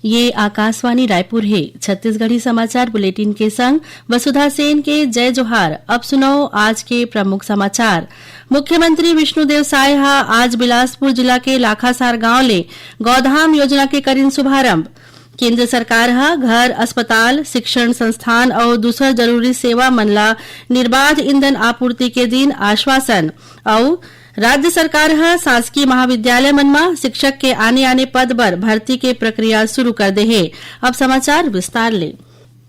ये आकाशवाणी रायपुर है। छत्तीसगढ़ी समाचार बुलेटिन के संग वसुधा सेन के जय जोहार। अब सुनो आज के प्रमुख समाचार। मुख्यमंत्री विष्णुदेव साय आज बिलासपुर जिला के लाखासार गांव ले गौधाम योजना के करीन शुभारंभ। केंद्र सरकार घर, अस्पताल, शिक्षण संस्थान और दूसर जरूरी सेवा मन ला निर्बाध ईंधन आपूर्ति के दिन आश्वासन। और राज्य सरकार शासकीय महाविद्यालय मन में शिक्षक के आने पद पर भर्ती के प्रक्रिया शुरू कर दे है। अब समाचार विस्तार ले।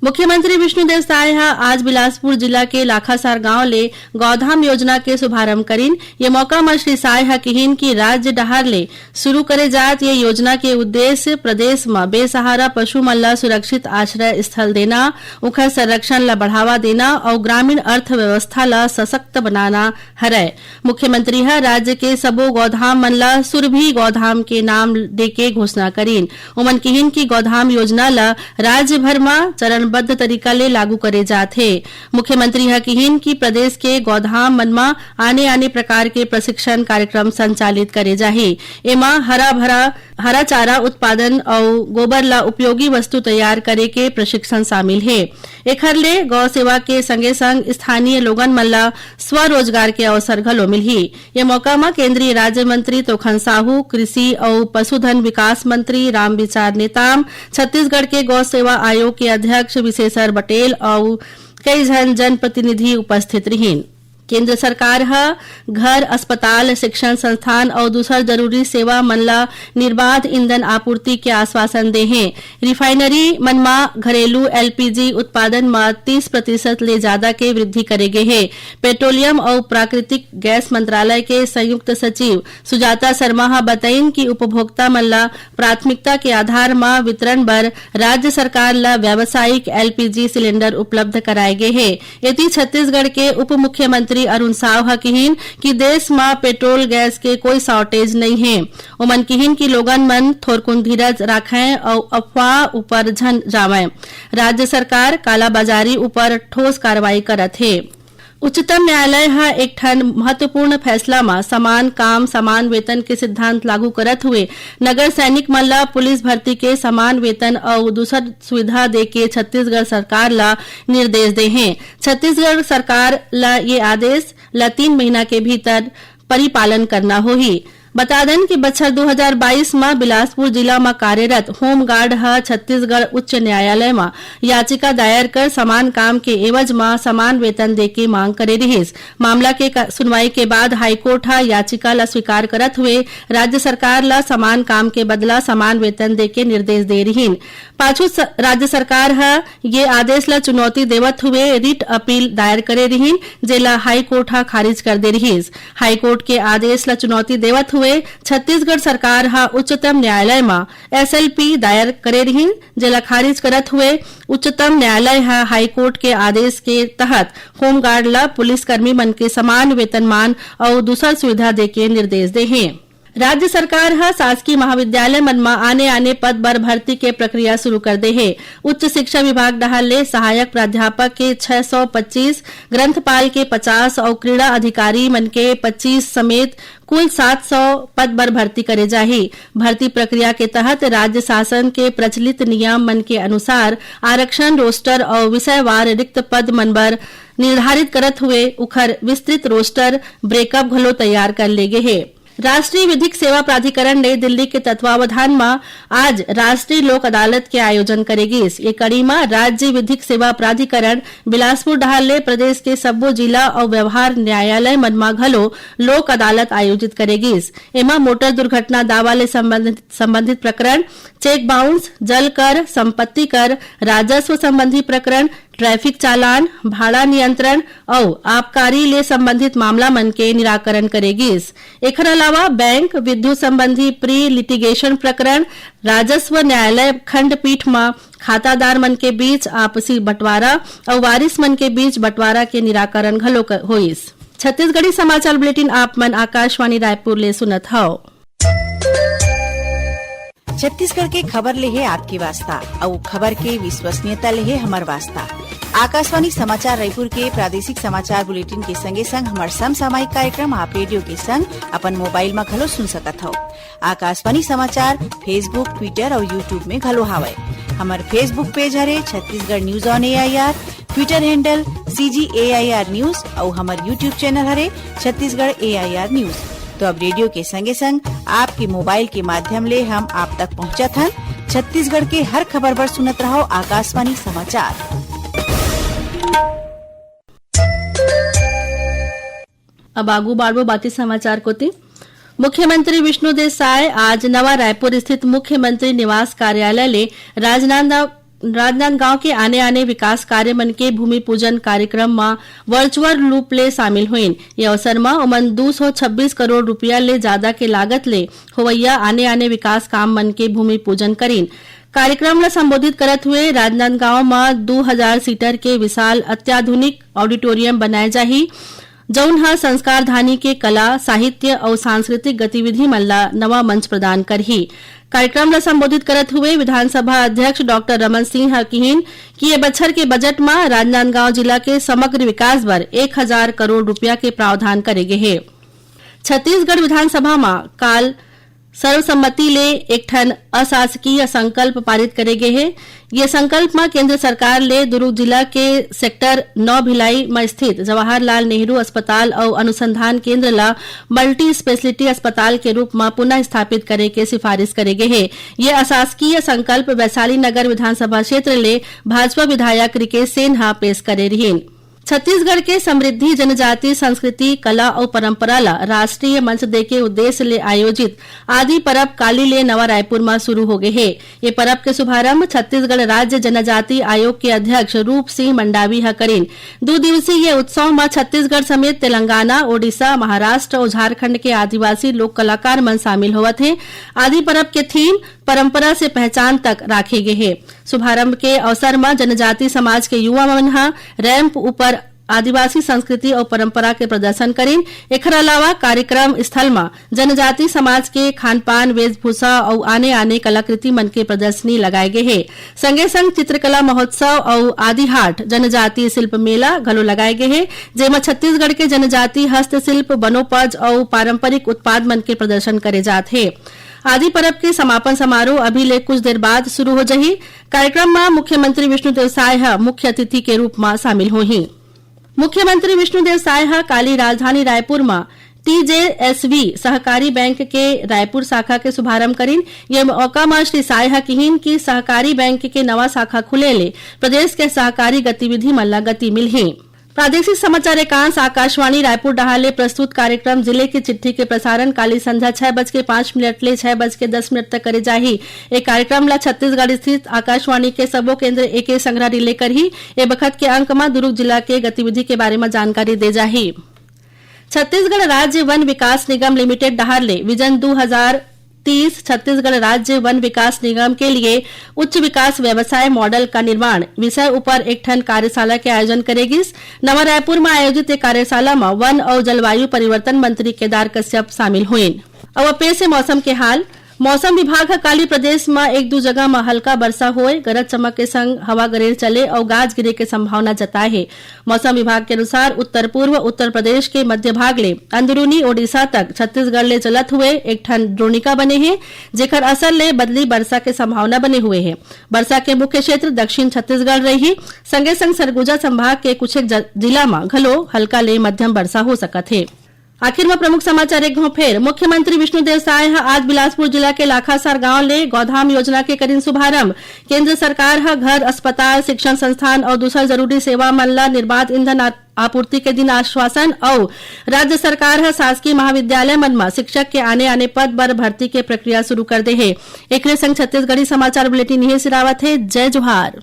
मुख्यमंत्री विष्णुदेव साय आज बिलासपुर जिला के लाखासार गांव ले गौधाम योजना के शुभारंभ करीन। ये मौका में श्री साय कहिन की राज्य डहार ले शुरू करे जात ये योजना के उद्देश्य प्रदेश में बेसहारा पशु मन ला सुरक्षित आश्रय स्थल देना, उखर संरक्षण ला बढ़ावा देना और ग्रामीण अर्थव्यवस्था ला सशक्त बनाना हरय। मुख्यमंत्री राज्य के सबो गौधाम मन ला सुरभि गौधाम के नाम देके घोषणा करीन। उमन कहिन की गौधाम योजना ला राज्य भर में चरणबद्ध तरीका ले लागू करे जात है। मुख्यमंत्री कहिन की प्रदेश के गौधाम मन में आने प्रकार के प्रशिक्षण कार्यक्रम संचालित करे जाही। एमा हरा चारा उत्पादन और गोबर ला उपयोगी वस्तु तैयार करे के प्रशिक्षण शामिल है। एखर ले गौ सेवा के संगे संग स्थानीय लोगन मन ला स्वरोजगार के अवसर घलो मिलही। ये मौका में केंद्रीय राज्य मंत्री तोखन साहू, कृषि और पशुधन विकास मंत्री रामविचार नेताम, छत्तीसगढ़ के गौ सेवा आयोग के अध्यक्ष विशेषर बटेल और कई जनप्रतिनिधि उपस्थित रहीं। केंद्र सरकार घर, अस्पताल, शिक्षण संस्थान और दूसर जरूरी सेवा मन ला निर्बाध ईंधन आपूर्ति के आश्वासन दे हैं। रिफाइनरी मन में घरेलू एलपीजी उत्पादन में 30% ले ज्यादा के वृद्धि करे गए है। पेट्रोलियम और प्राकृतिक गैस मंत्रालय के संयुक्त सचिव सुजाता शर्मा बताइन की उपभोक्ता मन ला प्राथमिकता के आधार में वितरण बर राज्य सरकार ला व्यावसायिक एलपीजी सिलेंडर उपलब्ध कराए गए है। यदि छत्तीसगढ़ के उप मुख्यमंत्री अरुण साव कहिन कि देश में पेट्रोल गैस के कोई शॉर्टेज नहीं है। उमन कहिन की लोगन मन थोरकुन धीरज राखें और अफवाह ऊपर झन जावें। राज्य सरकार कालाबाजारी ऊपर ठोस कार्रवाई करत है। उच्चतम न्यायालय एक ठन महत्वपूर्ण फैसला में समान काम समान वेतन के सिद्धांत लागू करत हुए नगर सैनिक मन ला पुलिस भर्ती के समान वेतन और दूसर सुविधा दे के छत्तीसगढ़ सरकार ला निर्देश दे हैं। छत्तीसगढ़ सरकार ला ये आदेश ला 3 महीना के भीतर परिपालन करना होही। बता दें कि बछर 2022 में बिलासपुर जिला में कार्यरत होमगार्ड छत्तीसगढ़ उच्च न्यायालय में याचिका दायर कर समान काम के एवज में समान वेतन दे के मांग करे रहिस। मामला के सुनवाई के बाद हाईकोर्ट याचिका ला स्वीकार करत हुए राज्य सरकार ला समान काम के बदला समान वेतन दे के निर्देश दे रहीन। पाछू राज्य सरकार ये आदेश ला चुनौती देवत हुए रिट अपील दायर करे रहीन, जेला हाईकोर्ट खारिज कर दे रहिस। हाईकोर्ट के आदेश ला चुनौती देवत हुए छत्तीसगढ़ सरकार उच्चतम न्यायालय में एसएलपी दायर करे रही, जेला खारिज करत हुए उच्चतम न्यायालय हाईकोर्ट के आदेश के तहत होमगार्ड ला पुलिसकर्मी मन के समान वेतनमान और दूसर सुविधा दे के निर्देश दे हैं। राज्य सरकार शासकीय महाविद्यालय मन में आने पद पर भर्ती के प्रक्रिया शुरू कर दे है। उच्च शिक्षा विभाग डहार ले सहायक प्राध्यापक के 625, ग्रंथपाल के 50 और क्रीड़ा अधिकारी मन के 25 समेत कुल 700 पद पर भर्ती करे जाही। भर्ती प्रक्रिया के तहत राज्य शासन के प्रचलित नियम मन के अनुसार आरक्षण रोस्टर और विषयवार रिक्त पद मन पर निर्धारित करत हुए उखर विस्तृत रोस्टर ब्रेकअप घलो तैयार कर ले गए है। राष्ट्रीय विधिक सेवा प्राधिकरण नई दिल्ली के तत्वावधान में आज राष्ट्रीय लोक अदालत के आयोजन करेगी। ये कड़ी में राज्य विधिक सेवा प्राधिकरण बिलासपुर डहार ले प्रदेश के सब्बो जिला और व्यवहार न्यायालय मन में घलो लोक अदालत आयोजित करेगी। एमा मोटर दुर्घटना दावा ले संबंधित प्रकरण, चेक बाउंस, जल कर, संपत्ति कर, राजस्व संबंधी प्रकरण, ट्रैफिक चालान, भाड़ा नियंत्रण और आबकारी ले संबंधित मामला मन के निराकरण करेगी। एकर अलावा बैंक, विद्युत संबंधी प्री लिटिगेशन प्रकरण, राजस्व न्यायालय खंडपीठ में खातादार मन के बीच आपसी बंटवारा और वारिस मन के बीच बंटवारा के निराकरण घलो होइस। छत्तीसगढ़ी समाचार बुलेटिन आप मन आकाशवाणी रायपुर ले सुनत हव। छत्तीसगढ़ के खबर ले है आपकी वास्ता और खबर के विश्वसनीयता ले है हमार वास्ता। आकाशवाणी समाचार रायपुर के प्रादेशिक समाचार बुलेटिन के संगे संग हमार समसामयिक कार्यक्रम आप रेडियो के संग अपन मोबाइल में घलो सुन सकत हो। आकाशवाणी समाचार फेसबुक, ट्विटर और यूट्यूब में घलो हावय। हमार फेसबुक पेज हरे Chhattisgarh news on AIR, Twitter handle CGAIR news और हमार यूट्यूब चैनल हरे छत्तीसगढ़ AIR न्यूज। तो अब रेडियो के संगे संग आपके मोबाइल के माध्यम ले हम आप तक पहुंचत हन। छत्तीसगढ़ के हर खबर पर सुनत रहो आकाशवाणी समाचार। अब आगू बाड़बो बाती समाचार कोती। मुख्यमंत्री विष्णुदेव साय आज नवा रायपुर स्थित मुख्यमंत्री निवास कार्यालय ले राजनांदगांव के आने विकास कार्य मन के भूमि पूजन कार्यक्रम में वर्चुअल रूप ले शामिल हुईन। ये अवसर में उमन 226 करोड़ रुपया ले ज्यादा के लागत ले होवैया आने विकास काम मन के भूमि पूजन करीन। कार्यक्रम ला संबोधित करत हुए राजनांदगांव में 2000 सीटर के विशाल अत्याधुनिक ऑडिटोरियम बनाए जाही, जौन ह संस्कार धानी के कला, साहित्य और सांस्कृतिक गतिविधि मन ला नवा मंच प्रदान करही। कार्यक्रम ला संबोधित करत हुए विधानसभा अध्यक्ष डॉक्टर रमन सिंह कहिन कि ये बछर के बजट में राजनांदगांव जिला के समग्र विकास बर 1000 करोड़ रुपया के प्रावधान करे गे हे। छत्तीसगढ़ विधानसभा में काल सर्वसम्मति ले एक ठन अशासकीय संकल्प पारित करे गे हे। ये संकल्प में केंद्र सरकार ले दुर्ग जिला के सेक्टर 9 भिलाई में स्थित जवाहरलाल नेहरू अस्पताल और अनुसंधान केंद्र ला मल्टी स्पेशलिटी अस्पताल के रूप में पुनः स्थापित करे के सिफारिश करे गे हे। ये अशासकीय संकल्प वैशाली नगर विधानसभा क्षेत्र ले भाजपा विधायक रिकेश सेन हा पेश करे रहीन। छत्तीसगढ़ के समृद्धि जनजाति संस्कृति, कला और परंपरा ला राष्ट्रीय मंच दे के उद्देश्य ले आयोजित आदि परब काली ले नवा रायपुर में शुरू हो गए है। ये परब के शुभारंभ छत्तीसगढ़ राज्य जनजाति आयोग के अध्यक्ष रूप सिंह मंडावी ह करीन। 2 दिवसीय ये उत्सव में छत्तीसगढ़ समेत तेलंगाना, ओडिशा, महाराष्ट्र और झारखंड के आदिवासी लोक कलाकार मन शामिल होवत है। आदि परब के थीम परंपरा से पहचान तक राखे गए है। शुभारंभ के अवसर में जनजाति समाज के युवा मन ह रैंप ऊपर आदिवासी संस्कृति और परंपरा के प्रदर्शन करीन। एकर अलावा कार्यक्रम स्थल में जनजाति समाज के खान पान, वेशभूषा और आने कलाकृति मन के प्रदर्शनी लगाए गए है। संगे संग चित्रकला महोत्सव और आदि हाट जनजातीय शिल्प मेला घलो लगाए गए है, जेमा छत्तीसगढ़ के जनजाति हस्तशिल्प, वनोपज और पारंपरिक उत्पाद मन के प्रदर्शन करे जात है। आदि परब के समापन समारोह अभी ले कुछ देर बाद शुरू हो जाही। कार्यक्रम में मुख्यमंत्री विष्णुदेव साय मुख्य अतिथि के रूप में शामिल होही। मुख्यमंत्री विष्णुदेव साय काली राजधानी रायपुर में TJSV सहकारी बैंक के रायपुर शाखा के शुभारंभ करीन। ये मौका में श्री साय कहिन कि सहकारी बैंक के नवा शाखा खुले ले प्रदेश के सहकारी गतिविधि मन ला गति मिलही। प्रादेशिक समाचार एकांश आकाशवाणी रायपुर डहाले प्रस्तुत कार्यक्रम जिले की चिट्ठी के प्रसारण काली संध्या 6:05 ले 6:10 तक करे जाही। एक कार्यक्रम ला छत्तीसगढ़ स्थित आकाशवाणी के सबो केंद्र एके संग्रह रिले करही। ए बखत के अंक में दुर्ग जिला के गतिविधि के बारे में जानकारी दे जाही। छत्तीसगढ़ राज्य वन विकास निगम लिमिटेड डहाले विजन 2030 छत्तीसगढ़ राज्य वन विकास निगम के लिए उच्च विकास व्यवसाय मॉडल का निर्माण विषय ऊपर एक ठन कार्यशाला के आयोजन करेगी। नवा रायपुर में आयोजित एक कार्यशाला में वन और जलवायु परिवर्तन मंत्री केदार कश्यप शामिल हुए। अब पेश है मौसम के हाल। मौसम विभाग काली प्रदेश में 1-2 जगह में हल्का वर्षा होए, गरज चमक के संग हवा गरेर चले और गाज गिरे के संभावना जताए है। मौसम विभाग के अनुसार उत्तर पूर्व उत्तर प्रदेश के मध्य भाग ले अंदरूनी ओडिशा तक छत्तीसगढ़ ले चलत हुए एक ठन द्रोणिका बने हैं, जेकर असर ले बदली वर्षा के संभावना बने हुए है। वर्षा के मुख्य क्षेत्र दक्षिण छत्तीसगढ़ रही, संगे संग सरगुजा संभाग के कुछ जिला में घलो हल्का ले मध्यम वर्षा हो सकत है। आखिर में प्रमुख समाचार एक घो फेर। मुख्यमंत्री विष्णुदेव साय आज बिलासपुर जिला के लाखासार गांव ले गौधाम योजना के करीन शुभारंभ। केंद्र सरकार घर, अस्पताल, शिक्षण संस्थान और दूसर जरूरी सेवा मन ला निर्बाध ईंधन आपूर्ति के दिन आश्वासन और राज्य सरकार शासकीय महाविद्यालय मन में शिक्षक के आने पद पर भर्ती के प्रक्रिया शुरू कर दे है। एक संग छत्तीसगढ़ी समाचार बुलेटिन यही सिरावत है। जय जोहार।